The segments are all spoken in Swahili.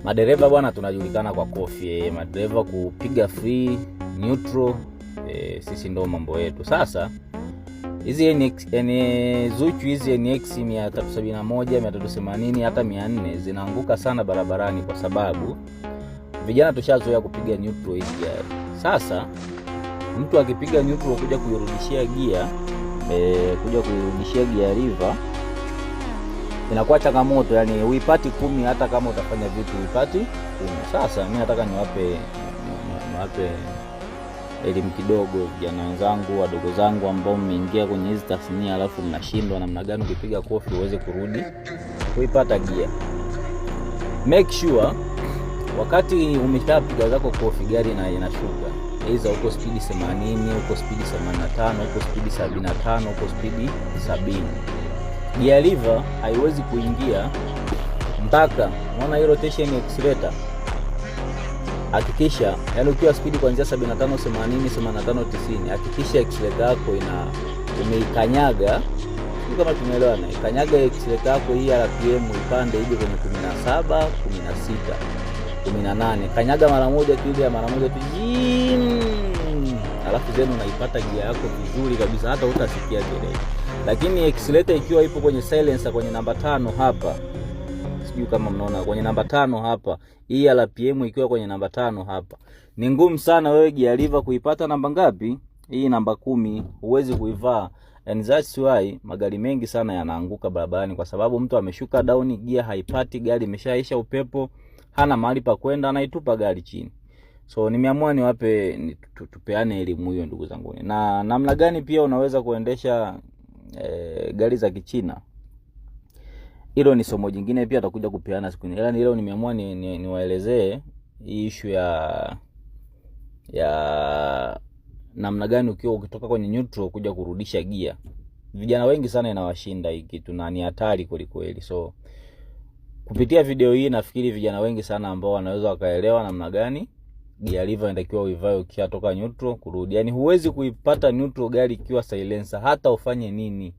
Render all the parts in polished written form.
Madereva bwana tunajulikana kwa kofi. Madereva kupiga free, neutral, sisi ndo mambo yetu. Sasa hizi Zuchu hizi NX 371, 380 hata 400 zinaanguka sana barabarani kwa sababu vijana tushazoea kupiga neutral hizi gari. Sasa mtu akipiga neutral kuja kuirudishia gia river inakuwa changamoto, yani uipati 10 hata kama utafanya vitu uipati 10. Sasa mimi nataka niwape elimu kidogo vijana wenzangu, wadogo zangu ambao mmeingia kwenye hizi tasnia alafu mnashindwa namna gani ukipiga kofi uweze kurudi kuipata gia. Make sure wakati umeshapiga zako kofi gari na inashuka, hizo uko speed 80, uko speed 85, uko speed 75, uko speed 70. Gear lever haiwezi kuingia mpaka unaona hiyo rotation accelerator. Hakikisha yani ukiwa speed kuanzia 75, 80, 85, 90, hakikisha accelerator yako umeikanyaga. Kama tumeelewana, ikanyaga accelerator yako hii RPM ipande ije kwenye 17, 16, 18. Kanyaga mara moja tu, ya mara moja tu. Alafu zenu unaipata gia yako vizuri kabisa, hata utasikia kelele. Lakini accelerator ikiwa ipo kwenye silencer kwenye namba 5 hapa, sijui kama mnaona kwenye namba 5 hapa, hii RPM ikiwa kwenye namba 5 hapa, ni ngumu sana wewe gear lever kuipata namba ngapi? Hii namba 10 huwezi kuivaa. And that's why magari mengi sana yanaanguka barabarani, kwa sababu mtu ameshuka down, gear haipati, gari imeshaisha upepo, hana mahali pa kwenda, anaitupa gari chini. So nimeamua tupeane elimu hiyo ndugu zangu. Na namna gani pia unaweza kuendesha gari za Kichina. Hilo ni somo jingine pia tutakuja kupeana siku nyingine. Leo nimeamua niwaelezee issue ya namna gani ukiwa ukitoka kwenye neutral kuja kurudisha gia. Vijana wengi sana inawashinda hii kitu na ni hatari kweli. So kupitia video hii nafikiri vijana wengi sana ambao wanaweza wakaelewa namna gani gear lever inatakiwa uivae ukitoka neutral kurudi. Yani huwezi kuipata neutral gari ikiwa silencer hata ufanye nini.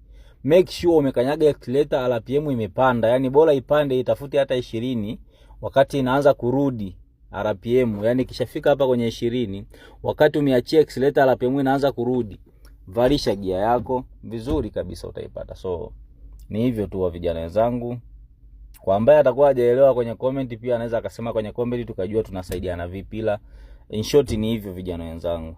Make sure umekanyaga accelerator, RPM imepanda. Yani bora ipande itafute hata 20 wakati inaanza kurudi RPM. Yani kishafika hapa kwenye 20, wakati umeachia accelerator RPM inaanza kurudi, valisha gia yako vizuri kabisa utaipata. So ni hivyo tu wa vijana wenzangu. Kwa ambaye atakuwa hajaelewa kwenye comment pia anaweza akasema kwenye comment tukajua tunasaidiana vipi. In short ni hivyo vijana wenzangu.